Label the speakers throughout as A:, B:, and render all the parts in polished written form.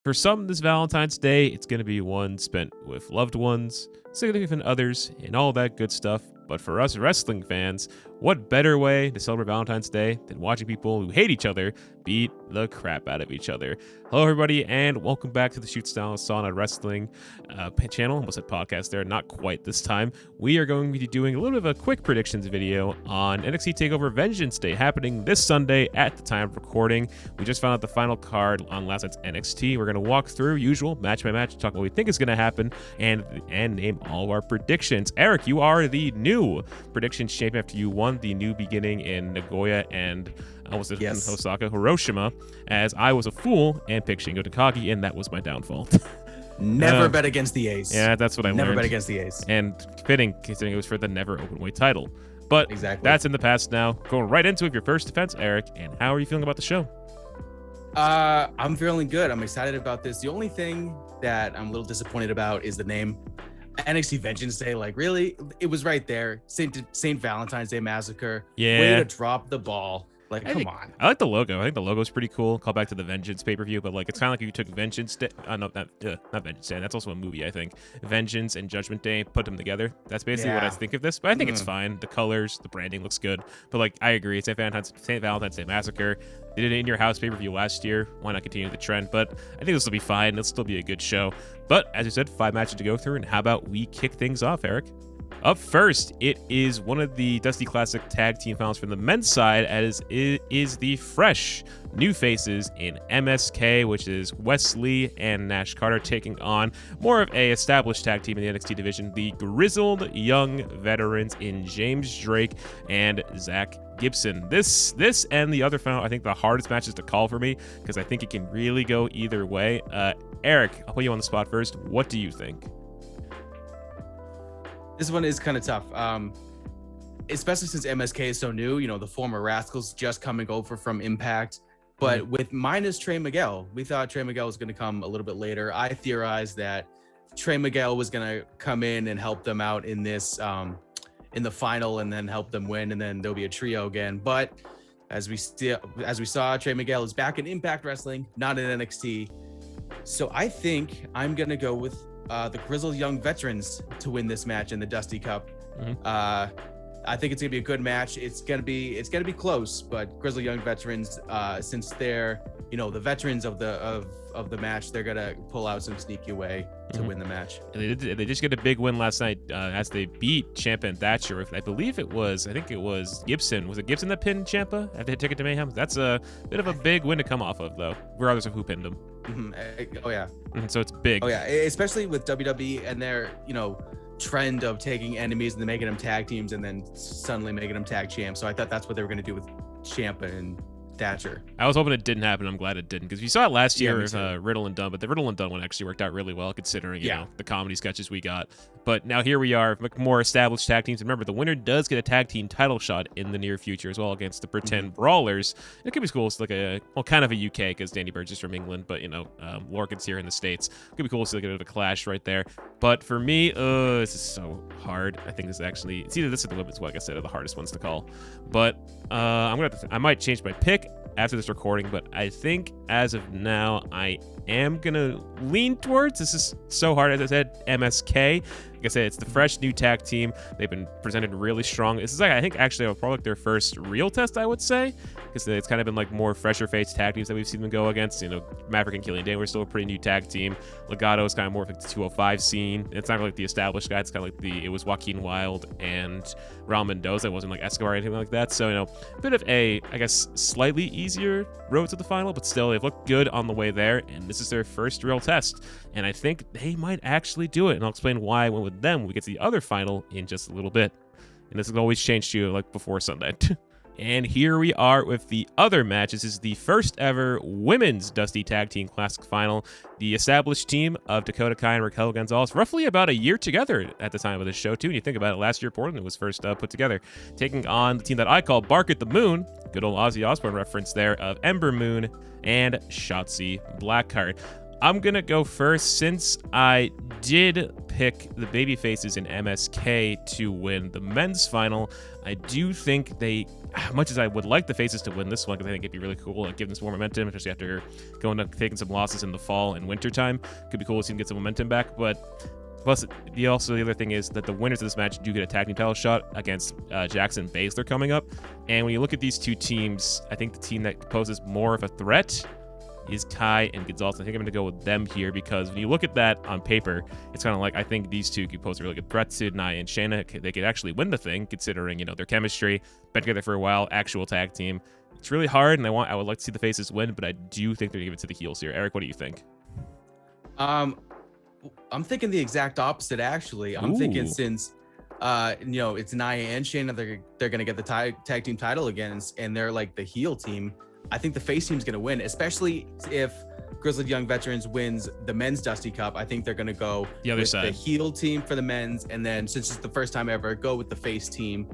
A: For some, this Valentine's Day, it's going to be one spent with loved ones, significant others, and all that good stuff. But for us wrestling fans, what better way to celebrate Valentine's Day than watching people who hate each other beat the crap out of each other? Hello, everybody, and welcome back to the Shoot Style Sauna Wrestling channel. Almost said podcast there, not quite this time. We are going to be doing a little bit of a quick predictions video on NXT TakeOver Vengeance Day, happening this Sunday at the time of recording. We just found out the final card on last night's NXT. We're going to walk through, usual, match by match, talk what we think is going to happen, and name all of our predictions. Eric, you are the new predictions champion after you won the new beginning in Nagoya and Osaka, Hiroshima, as I was a fool and picked Shingo Takagi, and that was my downfall.
B: Never bet against the Ace.
A: Yeah, that's what I learned.
B: Never bet against the Ace.
A: And fitting, considering it was for the never openweight title. But
B: exactly,
A: that's in the past now. Going right into it, your first defense, Eric, and how are you feeling about the show?
B: I'm feeling good. I'm excited about this. The only thing that I'm a little disappointed about is the name. NXT Vengeance Day, like, really? It was right there. St. Valentine's Day Massacre.
A: Yeah.
B: Way to drop the ball. Like, come on.
A: I like the logo. I think the logo is pretty cool. Call back to the Vengeance pay-per-view, but like it's kind of like if you took Vengeance Day. No, not Vengeance Day. That's also a movie, I think. Vengeance and Judgment Day, put them together. That's basically what I think of this. But I think it's fine. The colors, the branding looks good. But like, I agree. St. Valentine's Day Massacre. They did it in your house pay-per-view last year. Why not continue the trend? But I think this will be fine. It'll still be a good show. But as you said, 5 matches to go through. And how about we kick things off, Eric? Up first, it is one of the Dusty Classic tag team finals from the men's side, as it is the fresh new faces in MSK, which is Wesley and Nash Carter, taking on more of a established tag team in the NXT division, the Grizzled Young Veterans in James Drake and Zach Gibson. This and the other final, I think the hardest matches to call for me, because I think it can really go either way. Eric, I'll put you on the spot first. What do you think?
B: This one is kind of tough, especially since MSK is so new. You know, the former Rascals just coming over from Impact. But with minus Trey Miguel, we thought Trey Miguel was going to come a little bit later. I theorized that Trey Miguel was going to come in and help them out in this, in the final, and then help them win, and then there'll be a trio again. But as we saw, Trey Miguel is back in Impact Wrestling, not in NXT. So I think I'm going to go with the Grizzled Young Veterans to win this match in the Dusty Cup. I think it's gonna be a good match. It's gonna be close, but Grizzled Young Veterans, since they're the veterans of the match, they're gonna pull out some sneaky way to win the match.
A: They just got a big win last night as they beat Ciampa and Thatcher. I think it was Gibson. Was it Gibson that pinned Ciampa after they took it to Mayhem? That's a bit of a big win to come off of, though, regardless of who pinned him.
B: Oh yeah.
A: So it's big.
B: Oh yeah, especially with WWE and their trend of taking enemies and then making them tag teams and then suddenly making them tag champs. So I thought that's what they were going to do with Ciampa and Thatcher.
A: I was hoping it didn't happen. I'm glad it didn't, because we saw it last year with Riddle and Dunne, but the Riddle and Dunne one actually worked out really well, considering the comedy sketches we got. But now here we are, more established tag teams. Remember, the winner does get a tag team title shot in the near future as well against the Pretend Brawlers. It could be cool. It's like kind of a UK, because Danny Burch is from England, but Lorcan's here in the States. It could be cool to see a bit of a clash right there. But for me, this is so hard. I think this is actually, it's either this or the women's, like I said, are the hardest ones to call. But I might change my pick after this recording, but I think as of now, I am gonna lean towards, this is so hard, as I said, MSK. Like I said, it's the fresh new tag team. They've been presented really strong. This is I think actually probably their first real test, I would say, because it's kind of been like more fresher faced tag teams that we've seen them go against. Maverick and Killian Dane were still a pretty new tag team. Legato is kind of more like the 205 scene. It's not really like the established guy. It's kind of like it was Joaquin Wilde and Raul Mendoza. It wasn't like Escobar or anything like that. So, a bit of a, I guess, slightly easier road to the final, but still, they've looked good on the way there, and this is their first real test. And I think they might actually do it, and I'll explain why I went with them when we get to the other final in just a little bit. And this has always changed to like before Sunday. And here we are with the other match. This is the first ever women's Dusty Tag Team Classic Final. The established team of Dakota Kai and Raquel Gonzalez, roughly about a year together at the time of this show, too. And you think about it, last year Portland was first put together, taking on the team that I call Bark at the Moon. Good old Ozzy Osbourne reference there, of Ember Moon and Shotzi Blackheart. I'm going to go first, since I did pick the babyfaces in MSK to win the men's final. I do think they much as I would like the faces to win this one, because I think it'd be really cool, like, give them some more momentum, especially after taking some losses in the fall and winter time. Could be cool to see them get some momentum back. But plus, the other thing is that the winners of this match do get a tag team title shot against Jackson Baszler coming up. And when you look at these two teams, I think the team that poses more of a threat is Kai and Gonzalez. I think I'm going to go with them here, because when you look at that on paper, it's kind of like, I think these two could pose a really good threat to Nia and Shayna. They could actually win the thing, considering, their chemistry, been together for a while, actual tag team. It's really hard, and I would like to see the faces win, but I do think they're going to give it to the heels here. Eric, what do you think?
B: I'm thinking the exact opposite, actually. I'm thinking since it's Nia and Shayna, they're going to get the tag team title again, and they're like the heel team. I think the face team's going to win, especially if Grizzled Young Veterans wins the men's Dusty Cup. I think they're going to go
A: the other side,
B: the heel team for the men's, and then since it's the first time ever, go with the face team.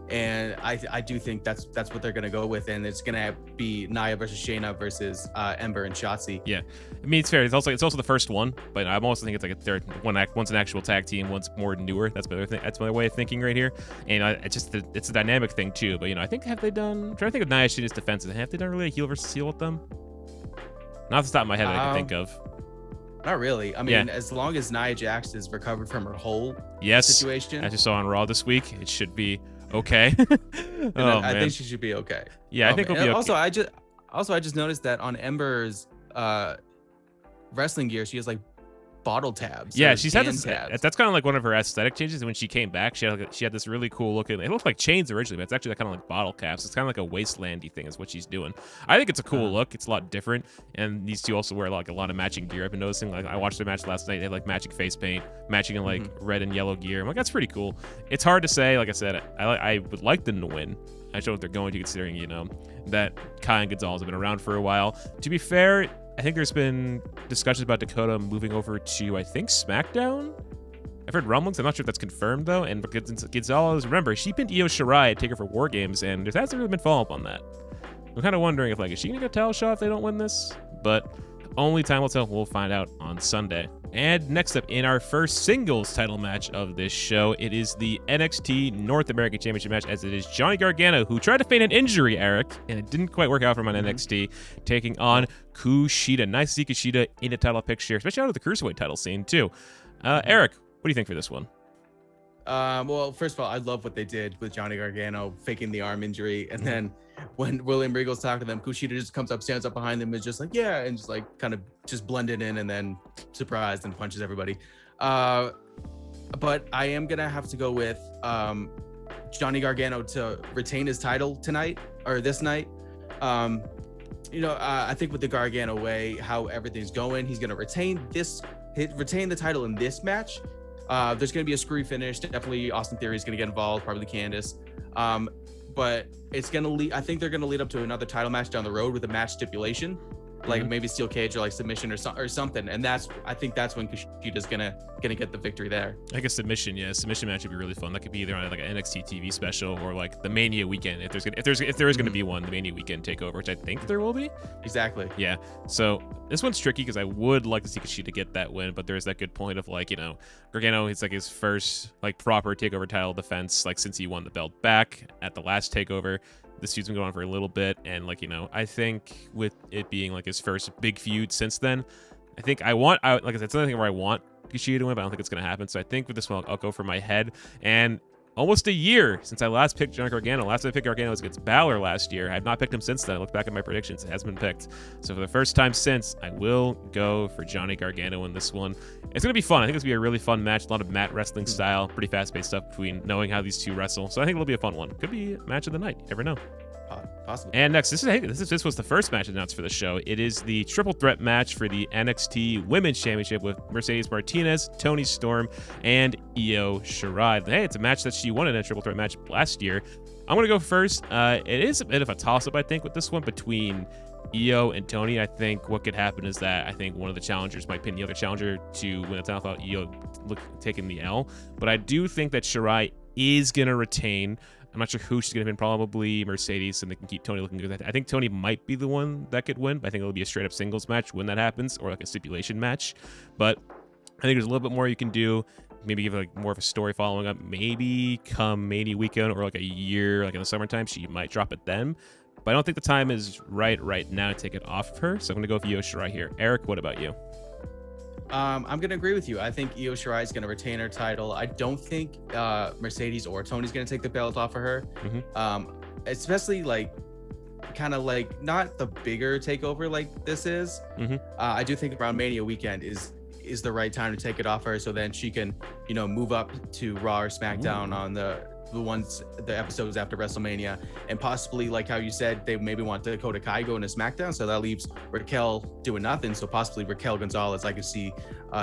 B: And I do think that's what they're going to go with, and it's going to be Nia versus Shayna versus Ember and Shotzi.
A: Yeah, I mean, it's fair. It's also the first one, but I'm also thinking it's like a third one. One's an actual tag team, one's more newer. That's my way of thinking right here, and it's a dynamic thing too. But I think I'm trying to think of Nia Shayna's defenses. Have they done really a heel versus heel with them? Not off the top of my head that I can think of.
B: Not really. I mean, as long as Nia Jax is recovered from her whole situation,
A: as you saw on Raw this week, it should be okay.
B: I think she should be okay.
A: Yeah, I think we'll be okay.
B: Also, I just noticed that on Ember's wrestling gear, she has like bottle tabs.
A: Yeah, she's had this. That's kind of like one of her aesthetic changes. When she came back, she had this really cool looking. It looked like chains originally, but it's actually kind of like bottle caps. It's kind of like a wastelandy thing, is what she's doing. I think it's a cool look. It's a lot different, and these two also wear like a lot of matching gear. I've been noticing. Like, I watched their match last night. They had like matching face paint, matching in like red and yellow gear. I'm like, that's pretty cool. It's hard to say. Like I said, I would like them to win. I don't know what they're going to, considering that Kai and Gonzalez have been around for a while. To be fair, I think there's been discussions about Dakota moving over to, I think, SmackDown. I've heard rumblings. I'm not sure if that's confirmed, though. And Gonzalez, remember, she pinned Io Shirai at TakeOver for War Games, and there hasn't really been follow-up on that. I'm kind of wondering if, is she going to get a title shot if they don't win this? But only time will tell. We'll find out on Sunday. And next up, in our first singles title match of this show, it is the NXT North American Championship match, as it is Johnny Gargano, who tried to feign an injury, Eric, and it didn't quite work out for him on NXT, taking on KUSHIDA. Nice to see KUSHIDA in a title picture, especially out of the Cruiserweight title scene, too. Eric, what do you think for this one?
B: Well, first of all, I love what they did with Johnny Gargano faking the arm injury, and then when William Regal's talking to them, KUSHIDA just comes up, stands up behind them, and is just like, yeah, and just like kind of just blended in, and then surprised and punches everybody. But I am gonna have to go with Johnny Gargano to retain his title tonight, or this night. I think with the Gargano way, how everything's going, he's gonna retain the title in this match. There's going to be a screw finish. Definitely Austin Theory is going to get involved, probably Candice. But it's going to lead, I think they're going to lead up to another title match down the road with a match stipulation, like maybe steel cage or like submission or something. And I think that's when KUSHIDA's gonna get the victory there.
A: I guess submission match would be really fun. That could be either on like an NXT TV special or like the Mania weekend, if there is going to be one, the Mania weekend takeover, which I think there will be.
B: Exactly.
A: Yeah. So this one's tricky because I would like to see KUSHIDA get that win, but there's that good point of like, Gargano, it's like his first like proper takeover title defense, like since he won the belt back at the last takeover. This feud's been going on for a little bit, and I think with it being like his first big feud since then, I think like I said, it's another thing where I want KUSHIDA to win, but I don't think it's going to happen. So I think with this one, I'll go for my head. And almost a year since I last picked Johnny Gargano. Last time I picked Gargano was against Balor last year. I have not picked him since then. I looked back at my predictions. It hasn't been picked. So for the first time since, I will go for Johnny Gargano in this one. It's going to be fun. I think it's going to be a really fun match. A lot of mat wrestling style, pretty fast-paced stuff between knowing how these two wrestle. So I think it'll be a fun one. Could be match of the night. You never know.
B: Possible.
A: And next, this was the first match announced for the show. It is the triple threat match for the NXT Women's Championship with Mercedes Martinez, Toni Storm, and Io Shirai. Hey, it's a match that she won in a triple threat match last year. I'm gonna go first. It is a bit of a toss-up, I think, with this one between Io and Toni. I think what could happen is that I think one of the challengers might pin the other challenger to win the title without Io taking the L. But I do think that Shirai is gonna retain. I'm not sure who she's going to win, probably Mercedes, and they can keep Toni looking good. I think Toni might be the one that could win, but I think it'll be a straight-up singles match when that happens, or like a stipulation match. But I think there's a little bit more you can do. maybe give like more of a story following up, maybe come Mania weekend or like a year, like in the summertime, she might drop it then. But I don't think the time is right now to take it off of her. So I'm going to go with Io Shirai here. Eric, what about you?
B: I'm going to agree with you. I think Io Shirai is going to retain her title. I don't think Mercedes or Toni's going to take the belt off of her. Especially like kind of like not the bigger takeover like this is. I do think around Mania weekend is the right time to take it off her, so then she can, you know, move up to Raw or SmackDown on the episodes after WrestleMania, and possibly like how you said they maybe want Dakota Kai going to SmackDown, so that leaves Raquel doing nothing. So possibly Raquel Gonzalez I could see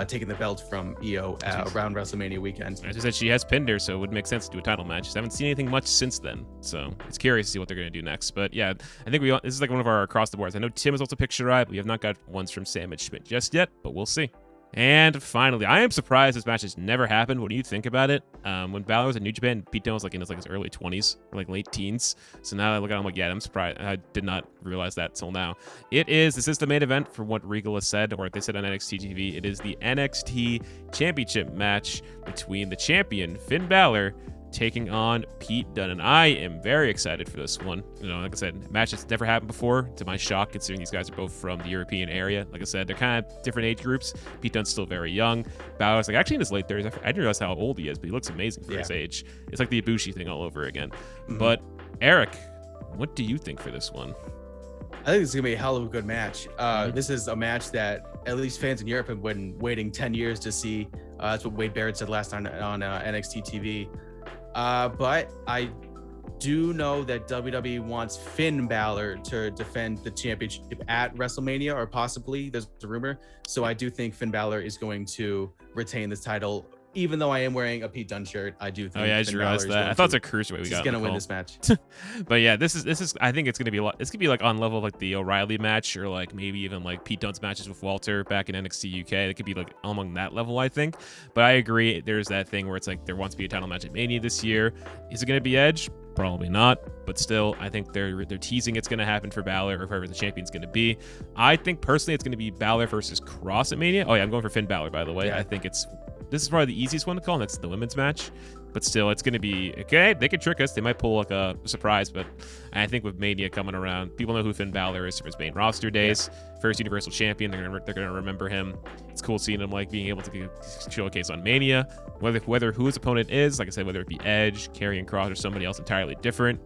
B: taking the belt from Io around WrestleMania weekend.
A: As I said, she has pinned her, so it would make sense to do a title match. I haven't seen anything much since then, so it's curious to see what they're going to do next. But yeah, I think this is like one of our across the boards. I know Tim has also picked Shirai, but we have not got ones from Sam and Schmidt just yet, but we'll see. And finally, I am surprised this match has never happened. What do you think about it? When Balor was in New Japan, Pete Dunne was like in his early 20s or like late teens. So now I look at it, I'm like, yeah, I'm surprised. I did not realize that till now. This is the main event for what Regal has said, or what they said on NXT TV. It is the NXT Championship match between the champion, Finn Balor, taking on Pete Dunne, and I am very excited for this one. You know, like I said, a match that's never happened before, to my shock, considering these guys are both from the European area. Like I said, they're kind of different age groups. Pete Dunne's still very young. Balor's like actually in his late 30s. I didn't realize how old he is, but he looks amazing for his age. It's like the Ibushi thing all over again. But Eric, what do you think for this one?
B: I think it's gonna be a hell of a good match. This is a match that at least fans in Europe have been waiting 10 years to see. That's what Wade Barrett said last time on NXT TV. But I do know that WWE wants Finn Balor to defend the championship at WrestleMania, or possibly, there's a rumor. So I do think Finn Balor is going to retain this title. Even though I am wearing a Pete Dunne shirt, I do think.
A: Oh yeah, I just realized that. I thought it's a cruiserweight we got.
B: He's gonna win this match.
A: But yeah, this is. I think it's gonna be a lot. It's gonna be like on level of like the O'Reilly match, or like maybe even like Pete Dunne's matches with Walter back in NXT UK. It could be like among that level, I think. But I agree. There's that thing where it's like there wants to be a title match at Mania this year. Is it gonna be Edge? Probably not, but still, I think they're teasing it's going to happen for Balor, or whoever the champion's going to be. I think personally it's going to be Balor versus Cross at Mania. Oh yeah, I'm going for Finn Balor, by the way. Yeah. I think this is probably the easiest one to call, and that's the women's match. But still, it's going to be, okay, they could trick us. They might pull like a surprise, but I think with Mania coming around, people know who Finn Balor is from his main roster days. First Universal Champion, they're gonna remember him. It's cool seeing him like being able to showcase on Mania. Whether who his opponent is, like I said, whether it be Edge, Karrion Kross, or somebody else entirely different,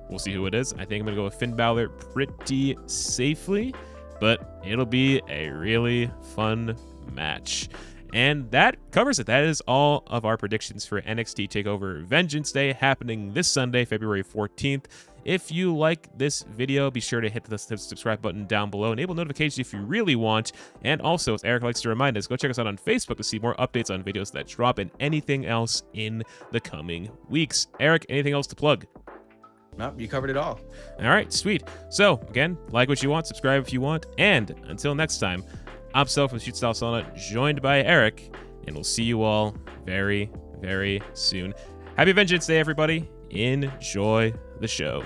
A: we'll see who it is. I think I'm gonna go with Finn Balor pretty safely, but it'll be a really fun match. And that covers it. That is all of our predictions for NXT TakeOver Vengeance Day, happening this Sunday, February 14th. If you like this video, be sure to hit the subscribe button down below. Enable notifications if you really want. And also, as Eric likes to remind us, go check us out on Facebook to see more updates on videos that drop and anything else in the coming weeks. Eric, anything else to plug?
B: No, you covered it all.
A: All right, sweet. So, again, like what you want, subscribe if you want. And until next time, I'm Stel from Shoot Style Sauna, joined by Eric, and we'll see you all very, very soon. Happy Vengeance Day, everybody. Enjoy the show.